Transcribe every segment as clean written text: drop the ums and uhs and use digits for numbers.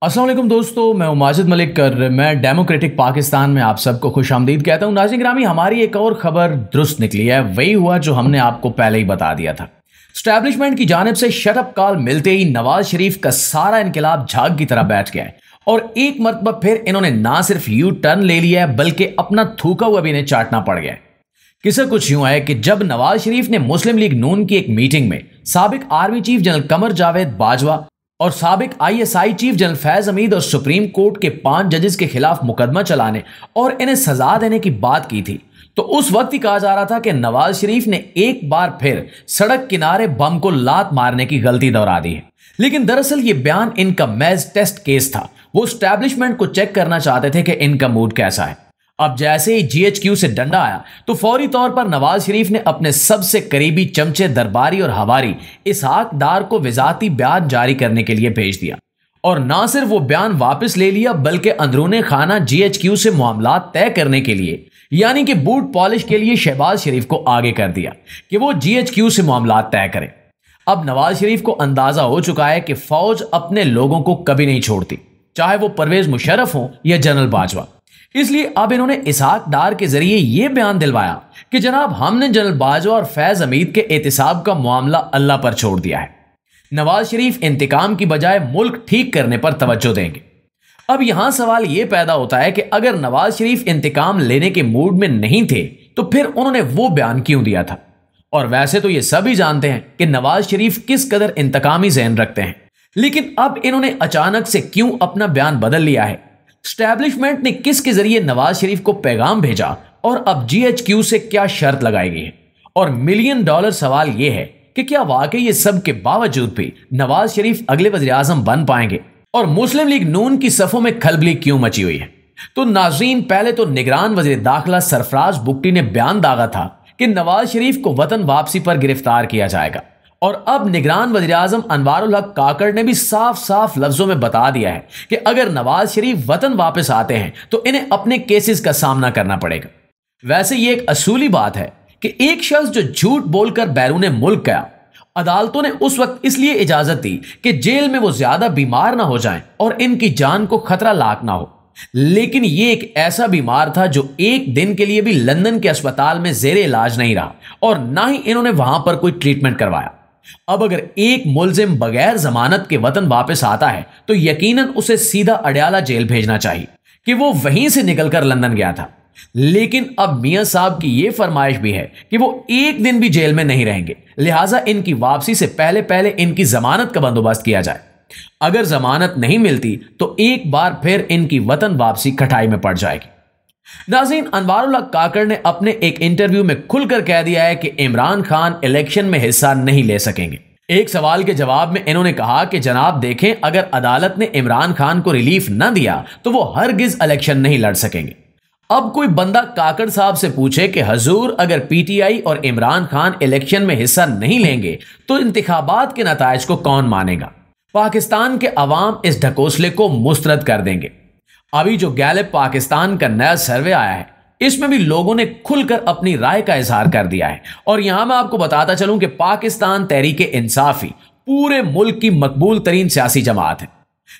अस्सलाम वालेकुम दोस्तों, मैं हूं माजिद मलिक कर। मैं डेमोक्रेटिक पाकिस्तान में आप सबको खुश आमदीद कहता हूं। नाज़रीन गिरामी, हमारी एक और खबर दुरुस्त निकली है। वही हुआ जो हमने आपको पहले ही बता दिया था। स्टैब्लिशमेंट की जानिब से शटअप कॉल मिलते ही नवाज शरीफ का सारा इनकलाब झाग की तरह बैठ गया है और एक मरतबा फिर इन्होंने ना सिर्फ यू टर्न ले लिया है बल्कि अपना थूका हुआ भी इन्हें चाटना पड़ गया है। किस्सा कुछ यूं है कि जब नवाज शरीफ ने मुस्लिम लीग नून की एक मीटिंग में साबिक army chief general Qamar Javed Bajwa और साबिक ISI chief general Faiz Hamid और सुप्रीम कोर्ट के 5 जजेस के खिलाफ मुकदमा चलाने और इन्हें सजा देने की बात की थी, तो उस वक्त ही कहा जा रहा था कि नवाज शरीफ ने एक बार फिर सड़क किनारे बम को लात मारने की गलती दोहरा दी है। लेकिन दरअसल ये बयान इनका मैज टेस्ट केस था। वो स्टैब्लिशमेंट को चेक करना चाहते थे कि इनका मूड कैसा है। अब जैसे ही जीएचक्यू से डंडा आया तो फौरी तौर पर नवाज शरीफ ने अपने सबसे करीबी चमचे दरबारी और हवारी इसहाक डार को विजाती बयान जारी करने के लिए भेज दिया और ना सिर्फ वो बयान वापस ले लिया बल्कि अंदरूने खाना जीएचक्यू से मामला तय करने के लिए यानी कि बूट पॉलिश के लिए शहबाज शरीफ को आगे कर दिया कि वो जीएचक्यू से मामला तय करें। अब नवाज शरीफ को अंदाजा हो चुका है कि फौज अपने लोगों को कभी नहीं छोड़ती, चाहे वो परवेज मुशर्रफ हो या जनरल बाजवा। इसलिए अब इन्होंने इसहाक डार के जरिए यह बयान दिलवाया कि जनाब, हमने जनरल बाजवा और फैज हमीद के एहतिसाब का मामला अल्लाह पर छोड़ दिया है। नवाज शरीफ इंतकाम की बजाय मुल्क ठीक करने पर तवज्जो देंगे। अब यहां सवाल यह पैदा होता है कि अगर नवाज शरीफ इंतकाम लेने के मूड में नहीं थे तो फिर उन्होंने वो बयान क्यों दिया था। और वैसे तो ये सभी जानते हैं कि नवाज शरीफ किस कदर इंतकामी ज़हन रखते हैं, लेकिन अब इन्होंने अचानक से क्यों अपना बयान बदल लिया है। स्टैब्लिशमेंट ने किसके जरिए नवाज शरीफ को पैगाम भेजा और अब जीएचक्यू से क्या शर्त लगाई गई है। और मिलियन डॉलर सवाल यह है कि क्या वाकई ये सब के बावजूद भी नवाज शरीफ अगले वज़ीर आज़म बन पाएंगे और मुस्लिम लीग नून की सफों में खलबली क्यों मची हुई है। तो नाज़रीन, पहले तो निगरान वज़ीर दाखिला सरफराज बुगटी ने बयान दागा था कि नवाज शरीफ को वतन वापसी पर गिरफ्तार किया जाएगा और अब निगरान वज़ीर आज़म अनवारुल हक काकड़ ने भी साफ साफ लफ्जों में बता दिया है कि अगर नवाज शरीफ वतन वापस आते हैं तो इन्हें अपने केसेस का सामना करना पड़ेगा। वैसे ये एक असूली बात है कि एक शख्स जो झूठ बोलकर बैरून मुल्क गया, अदालतों ने उस वक्त इसलिए इजाजत दी कि जेल में वो ज्यादा बीमार ना हो जाएं और इनकी जान को खतरा लाक ना हो। लेकिन ये एक ऐसा बीमार था जो एक दिन के लिए भी लंदन के अस्पताल में जेर इलाज नहीं रहा और ना ही इन्होंने वहां पर कोई ट्रीटमेंट करवाया। अब अगर एक मुलजिम बगैर जमानत के वतन वापस आता है तो यकीनन उसे सीधा अडयाला जेल भेजना चाहिए कि वो वहीं से निकलकर लंदन गया था। लेकिन अब मियां साहब की यह फरमाइश भी है कि वो एक दिन भी जेल में नहीं रहेंगे, लिहाजा इनकी वापसी से पहले पहले इनकी जमानत का बंदोबस्त किया जाए। अगर जमानत नहीं मिलती तो एक बार फिर इनकी वतन वापसी खटाई में पड़ जाएगी। नाज़रीन, अनवारुल हक काकड़ ने अपने एक इंटरव्यू में खुलकर कह दिया है कि इमरान खान इलेक्शन में हिस्सा नहीं ले सकेंगे। एक सवाल के जवाब में इन्होंने कहा कि जनाब देखें, अगर अदालत ने इमरान खान को रिलीफ न दिया तो वो हरगिज इलेक्शन नहीं लड़ सकेंगे। अब कोई बंदा काकड़ साहब से पूछे कि हजूर, अगर पीटीआई और इमरान खान इलेक्शन में हिस्सा नहीं लेंगे तो इंतखाबात के नताइज को कौन मानेगा। पाकिस्तान के अवाम इस ढकोसले को मुस्तरद कर देंगे। अभी जो गैलेप पाकिस्तान का नया सर्वे आया है, इसमें भी लोगों ने खुलकर अपनी राय का इजहार कर दिया है। और यहां मैं आपको बताता चलूं कि पाकिस्तान तहरीक इंसाफी पूरे मुल्क की मकबूल तरीन सियासी जमात है।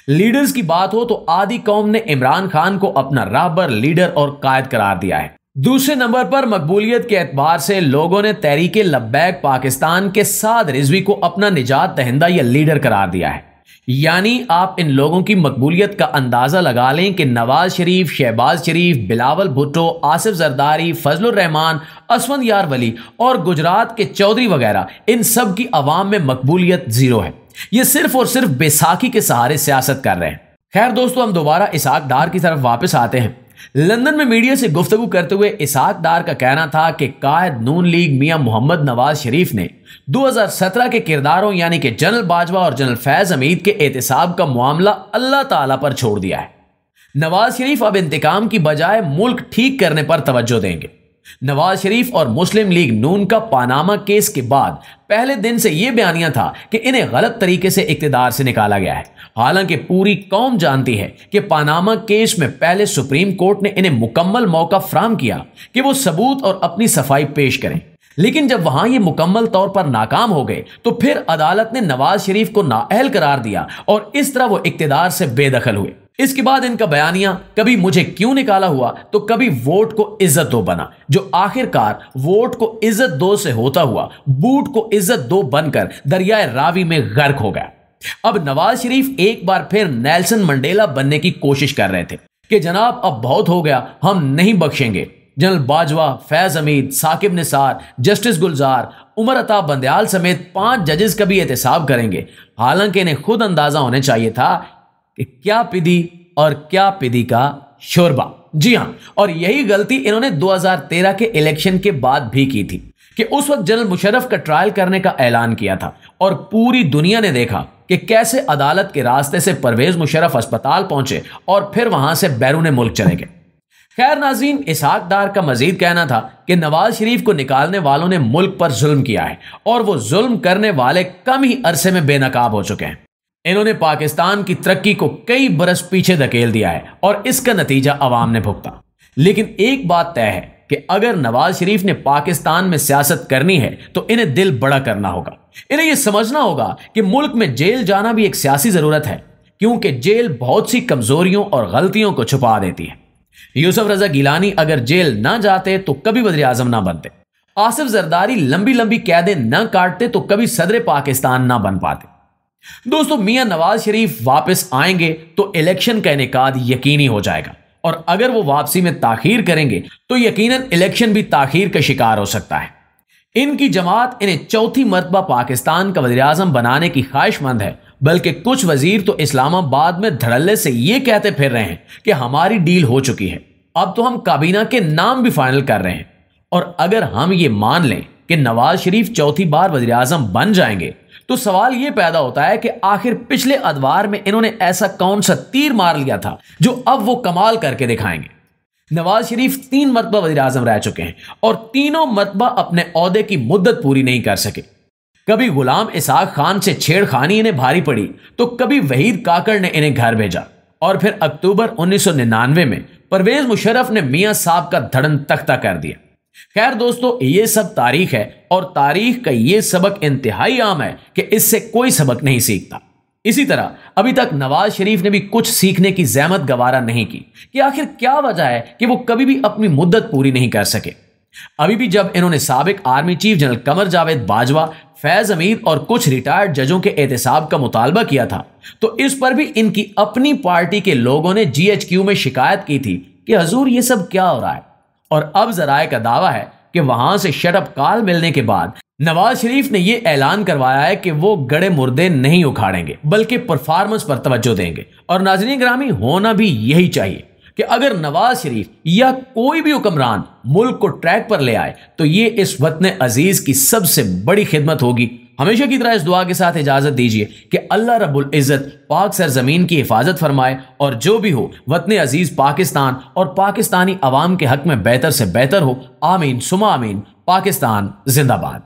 लीडर्स की बात हो तो आधी कौम ने इमरान खान को अपना राहबर, लीडर और कायद करार दिया है। दूसरे नंबर पर मकबूलियत के एतबार से लोगों ने तहरीक लब्बैक पाकिस्तान के साद रिजवी को अपना निजात दहिंदा या लीडर करार दिया है। यानी आप इन लोगों की मकबूलियत का अंदाजा लगा लें कि नवाज शरीफ, शहबाज शरीफ, बिलावल भुट्टो, आसिफ जरदारी, फजलुर रहमान, असवंद यार वली और गुजरात के चौधरी वगैरह, इन सब की अवाम में मकबूलियत जीरो है। ये सिर्फ और सिर्फ बैसाखी के सहारे सियासत कर रहे हैं। खैर दोस्तों, हम दोबारा इसहाक डार की तरफ वापस आते हैं। लंदन में मीडिया से गुफ्तगू करते हुए इसहाक डार का कहना था कि कायद नून लीग मियां मोहम्मद नवाज शरीफ ने 2017 के किरदारों यानी कि जनरल बाजवा और जनरल फैज हमीद के एहतिसाब का मामला अल्लाह ताला पर छोड़ दिया है। नवाज शरीफ अब इंतकाम की बजाय मुल्क ठीक करने पर तवज्जो देंगे। नवाज शरीफ और मुस्लिम लीग नून का पानामा केस के बाद पहले दिन से यह बयानिया था कि इन्हें गलत तरीके से इक्तिदार से निकाला गया है। हालांकि पूरी कौम जानती है कि पानामा केस में पहले सुप्रीम कोर्ट ने इन्हें मुकम्मल मौका फराहम किया कि वो सबूत और अपनी सफाई पेश करें, लेकिन जब वहां ये मुकम्मल तौर पर नाकाम हो गए तो फिर अदालत ने नवाज शरीफ को नाअहल करार दिया और इस तरह वो इक्तिदार से बेदखल हुए। इसके बाद इनका बयानिया कभी मुझे क्यों निकाला हुआ तो कभी वोट को इज्जत दो बना, जो आखिरकार वोट को इज्जत दो से होता हुआ बूट को इज्जत दो बनकर दरियाए रावी में गर्क हो गया। अब नवाज शरीफ एक बार फिर नेल्सन मंडेला बनने की कोशिश कर रहे थे कि जनाब अब बहुत हो गया, हम नहीं बख्शेंगे। जनरल बाजवा, फैज हमीद, साकिब निसार, जस्टिस गुलजार, उमर अता बंदयाल समेत 5 जजेस का भी एहतसाब करेंगे। हालांकि इन्हें खुद अंदाजा होने चाहिए था कि क्या पिदी और क्या पिदी का शोरबा। जी हां, और यही गलती इन्होंने 2013 के इलेक्शन के बाद भी की थी कि उस वक्त जनरल मुशर्रफ का ट्रायल करने का ऐलान किया था और पूरी दुनिया ने देखा कि कैसे अदालत के रास्ते से परवेज मुशर्रफ अस्पताल पहुंचे और फिर वहां से बैरून मुल्क चले गए। खैर नाज़रीन, इसहाक डार का मजीद कहना था कि नवाज शरीफ को निकालने वालों ने मुल्क पर जुल्म किया है और वो जुल्म करने वाले कम ही अरसे में बेनकाब हो चुके हैं। इन्होंने पाकिस्तान की तरक्की को कई बरस पीछे धकेल दिया है और इसका नतीजा अवाम ने भुगता। लेकिन एक बात तय है कि अगर नवाज शरीफ ने पाकिस्तान में सियासत करनी है तो इन्हें दिल बड़ा करना होगा। इन्हें यह समझना होगा कि मुल्क में जेल जाना भी एक सियासी जरूरत है, क्योंकि जेल बहुत सी कमजोरियों और गलतियों को छुपा देती है। यूसुफ रजा गिलानी अगर जेल ना जाते तो कभी वज़ीर आज़म ना बनते। आसिफ जरदारी लंबी लंबी कैदें न काटते तो कभी सदर पाकिस्तान ना बन पाते। दोस्तों, मियां नवाज शरीफ वापस आएंगे तो इलेक्शन का इनेकाद यकीनी हो जाएगा और अगर वो वापसी में ताखीर करेंगे तो यकीनन इलेक्शन भी ताखीर का शिकार हो सकता है। इनकी जमात इन्हें चौथी मरतबा पाकिस्तान का वज़ीर आज़म बनाने की ख्वाहिशमंद है, बल्कि कुछ वजीर तो इस्लामाबाद में धड़ल्ले से ये कहते फिर रहे हैं कि हमारी डील हो चुकी है, अब तो हम काबीना के नाम भी फाइनल कर रहे हैं। और अगर हम ये मान लें कि नवाज शरीफ चौथी बार वज़ीर आज़म बन जाएंगे तो सवाल यह पैदा होता है कि आखिर पिछले अदवार में इन्होंने ऐसा कौन सा तीर मार लिया था जो अब वो कमाल करके दिखाएंगे। नवाज शरीफ 3 मरतबा वज़ीर आज़म रह चुके हैं और तीनों मरतबा अपने ओहदे की मुद्दत पूरी नहीं कर सके। कभी गुलाम इसहाक खान से छेड़खानी इन्हें भारी पड़ी तो कभी वहीद काकड़ ने इन्हें घर भेजा और फिर अक्टूबर 1999 में परवेज मुशर्रफ ने मियां साहब का धड़न तख्ता कर दिया। खैर दोस्तों, ये सब तारीख है और तारीख का ये सबक इंतहाई आम है कि इससे कोई सबक नहीं सीखता। इसी तरह अभी तक नवाज शरीफ ने भी कुछ सीखने की जहमत गवारा नहीं की कि आखिर क्या वजह है कि वो कभी भी अपनी मुद्दत पूरी नहीं कर सके। अभी भी जब इन्होंने साबिक army chief general Qamar Javed Bajwa, Faiz Hamid और कुछ रिटायर्ड जजों के एहतसाब का मुतालबा किया था तो इस पर भी इनकी अपनी पार्टी के लोगों ने GHQ में शिकायत की थी कि हजूर ये सब क्या हो रहा है। और अब जराए का दावा है कि वहां से शटअप कॉल मिलने के बाद नवाज शरीफ ने यह ऐलान करवाया है कि वो गड़े मुर्दे नहीं उखाड़ेंगे बल्कि परफॉर्मेंस पर तवज्जो देंगे। और नाज़रीन ग्रामी, होना भी यही चाहिए कि अगर नवाज शरीफ या कोई भी हुक्मरान मुल्क को ट्रैक पर ले आए तो ये इस वतन अजीज की सबसे बड़ी खिदमत होगी। हमेशा की तरह इस दुआ के साथ इजाजत दीजिए कि अल्लाह रब्बुल इज़्ज़त पाक सरजमीन की हिफाजत फरमाए और जो भी हो वतन अजीज पाकिस्तान और पाकिस्तानी अवाम के हक में बेहतर से बेहतर हो। आमीन सुमा आमीन। पाकिस्तान जिंदाबाद।